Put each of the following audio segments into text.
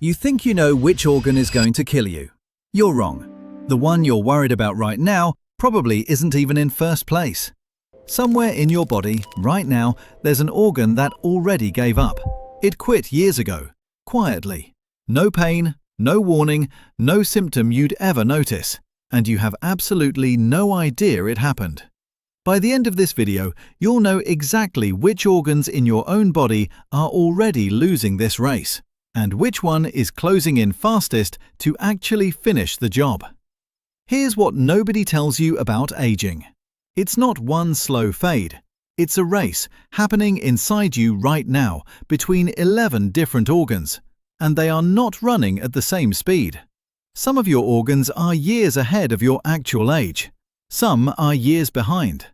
You think you know which organ is going to kill you. You're wrong. The one you're worried about right now probably isn't even in first place. Somewhere in your body, right now, there's an organ that already gave up. It quit years ago, quietly. No pain, no warning, no symptom you'd ever notice, and you have absolutely no idea it happened. By the end of this video, you'll know exactly which organs in your own body are already losing this race, and which one is closing in fastest to actually finish the job. Here's what nobody tells you about aging. It's not one slow fade. It's a race happening inside you right now between 11 different organs, and they are not running at the same speed. Some of your organs are years ahead of your actual age. Some are years behind.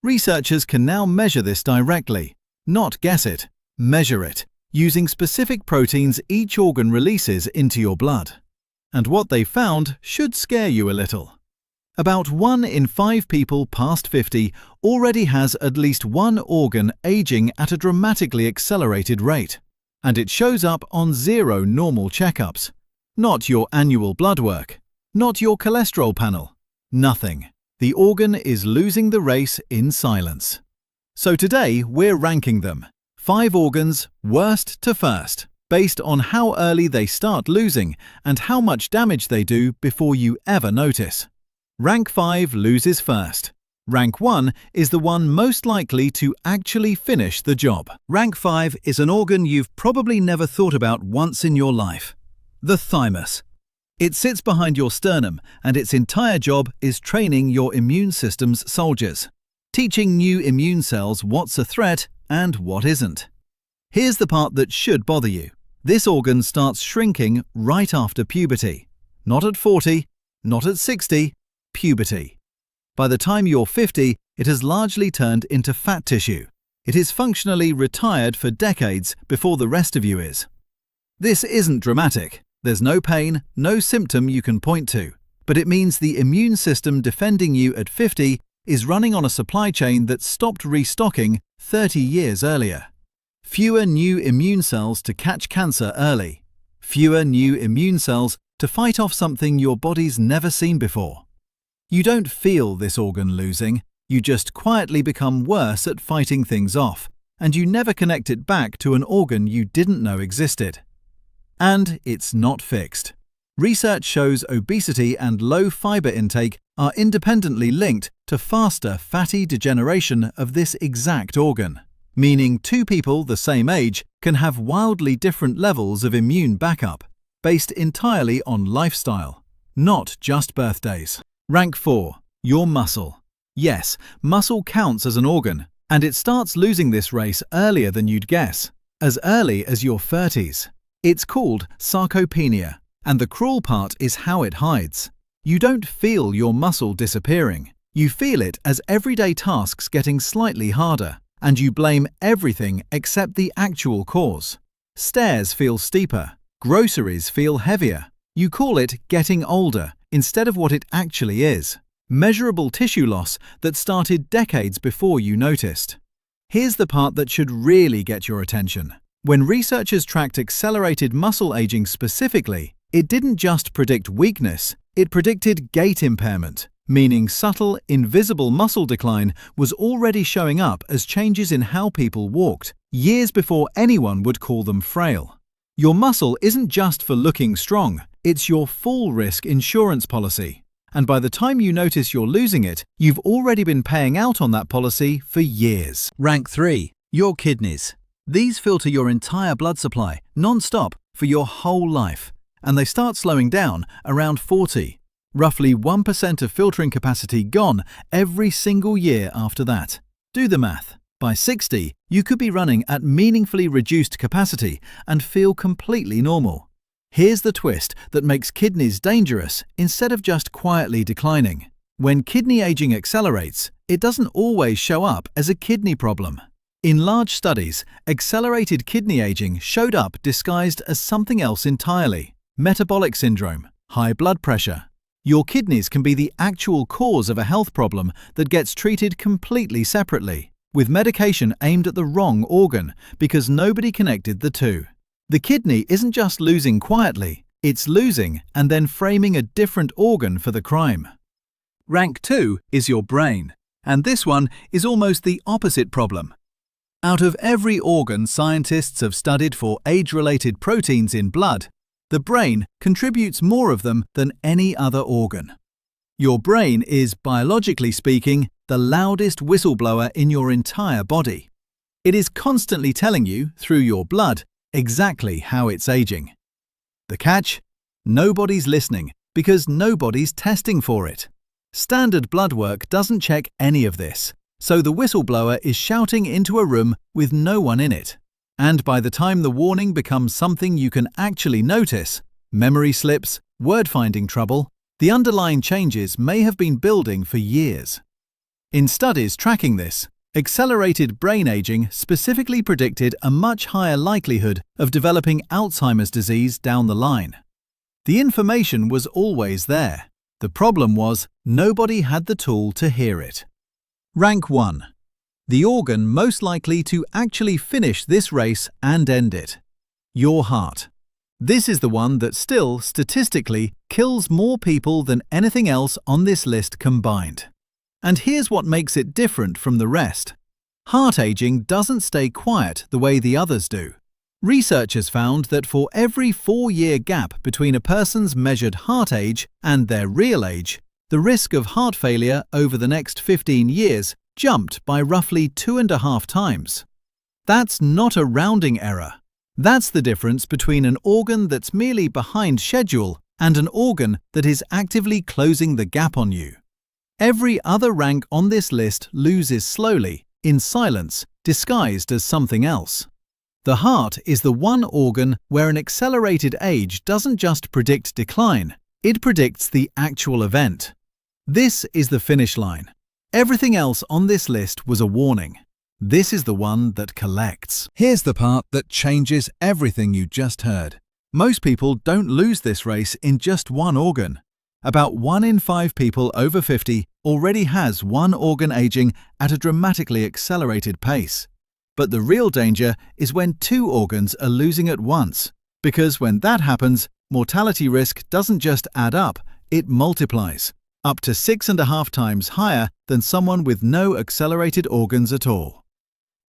Researchers can now measure this directly, not guess it, measure it, using specific proteins each organ releases into your blood. And what they found should scare you a little. About 1 in 5 people past 50 already has at least one organ aging at a dramatically accelerated rate, and it shows up on 0 normal checkups. Not your annual blood work, not your cholesterol panel, nothing. The organ is losing the race in silence. So today we're ranking them. 5 organs, worst to first, based on how early they start losing and how much damage they do before you ever notice. Rank 5 loses first. Rank 1 is the one most likely to actually finish the job. Rank 5 is an organ you've probably never thought about once in your life. The thymus. It sits behind your sternum, and its entire job is training your immune system's soldiers, teaching new immune cells what's a threat and what isn't. Here's the part that should bother you. This organ starts shrinking right after puberty. Not at 40, not at 60, puberty. By the time you're 50, it has largely turned into fat tissue. It is functionally retired for decades before the rest of you is. This isn't dramatic. There's no pain, no symptom you can point to, but it means the immune system defending you at 50 is running on a supply chain that stopped restocking 30 years earlier. Fewer new immune cells to catch cancer early. Fewer new immune cells to fight off something your body's never seen before. You don't feel this organ losing, you just quietly become worse at fighting things off, and you never connect it back to an organ you didn't know existed. And it's not fixed. Research shows obesity and low fiber intake are independently linked to faster fatty degeneration of this exact organ, meaning 2 people the same age can have wildly different levels of immune backup, based entirely on lifestyle, not just birthdays. Rank 4. Your muscle. Yes, muscle counts as an organ, and it starts losing this race earlier than you'd guess, as early as your 30s. It's called sarcopenia, and the cruel part is how it hides. You don't feel your muscle disappearing. You feel it as everyday tasks getting slightly harder, and you blame everything except the actual cause. Stairs feel steeper. Groceries feel heavier. You call it getting older instead of what it actually is. Measurable tissue loss that started decades before you noticed. Here's the part that should really get your attention. When researchers tracked accelerated muscle aging specifically, it didn't just predict weakness, it predicted gait impairment, meaning subtle, invisible muscle decline was already showing up as changes in how people walked, years before anyone would call them frail. Your muscle isn't just for looking strong, it's your full risk insurance policy. And by the time you notice you're losing it, you've already been paying out on that policy for years. Rank 3. Your kidneys. These filter your entire blood supply, non-stop, for your whole life, and they start slowing down around 40. Roughly 1% of filtering capacity gone every single year after that. Do the math. By 60, you could be running at meaningfully reduced capacity and feel completely normal. Here's the twist that makes kidneys dangerous instead of just quietly declining. When kidney aging accelerates, it doesn't always show up as a kidney problem. In large studies, accelerated kidney aging showed up disguised as something else entirely: metabolic syndrome, high blood pressure. Your kidneys can be the actual cause of a health problem that gets treated completely separately, with medication aimed at the wrong organ because nobody connected the two. The kidney isn't just losing quietly, it's losing and then framing a different organ for the crime. Rank 2 is your brain, and this one is almost the opposite problem. Out of every organ scientists have studied for age-related proteins in blood, the brain contributes more of them than any other organ. Your brain is, biologically speaking, the loudest whistleblower in your entire body. It is constantly telling you, through your blood, exactly how it's aging. The catch? Nobody's listening because nobody's testing for it. Standard blood work doesn't check any of this, so the whistleblower is shouting into a room with no one in it. And by the time the warning becomes something you can actually notice, memory slips, word-finding trouble, the underlying changes may have been building for years. In studies tracking this, accelerated brain aging specifically predicted a much higher likelihood of developing Alzheimer's disease down the line. The information was always there. The problem was nobody had the tool to hear it. Rank 1. The organ most likely to actually finish this race and end it. Your heart. This is the one that still, statistically, kills more people than anything else on this list combined. And here's what makes it different from the rest. Heart aging doesn't stay quiet the way the others do. Researchers found that for every 4-year gap between a person's measured heart age and their real age, the risk of heart failure over the next 15 years jumped by roughly 2.5 times. That's not a rounding error. That's the difference between an organ that's merely behind schedule and an organ that is actively closing the gap on you. Every other rank on this list loses slowly, in silence, disguised as something else. The heart is the one organ where an accelerated age doesn't just predict decline, it predicts the actual event. This is the finish line. Everything else on this list was a warning. This is the one that collects. Here's the part that changes everything you just heard. Most people don't lose this race in just one organ. About 1 in 5 people over 50 already has one organ aging at a dramatically accelerated pace. But the real danger is when 2 organs are losing at once, because when that happens, mortality risk doesn't just add up, it multiplies, up to 6.5 times higher than someone with no accelerated organs at all.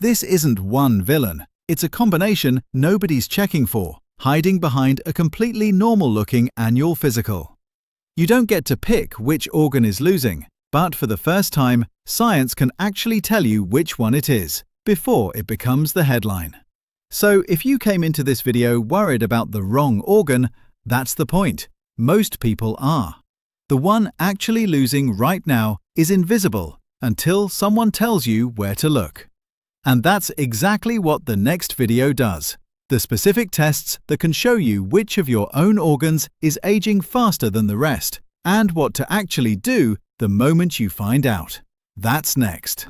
This isn't one villain, it's a combination nobody's checking for, hiding behind a completely normal-looking annual physical. You don't get to pick which organ is losing, but for the first time, science can actually tell you which one it is, before it becomes the headline. So if you came into this video worried about the wrong organ, that's the point. Most people are. The one actually losing right now is invisible until someone tells you where to look. And that's exactly what the next video does. The specific tests that can show you which of your own organs is aging faster than the rest, and what to actually do the moment you find out. That's next.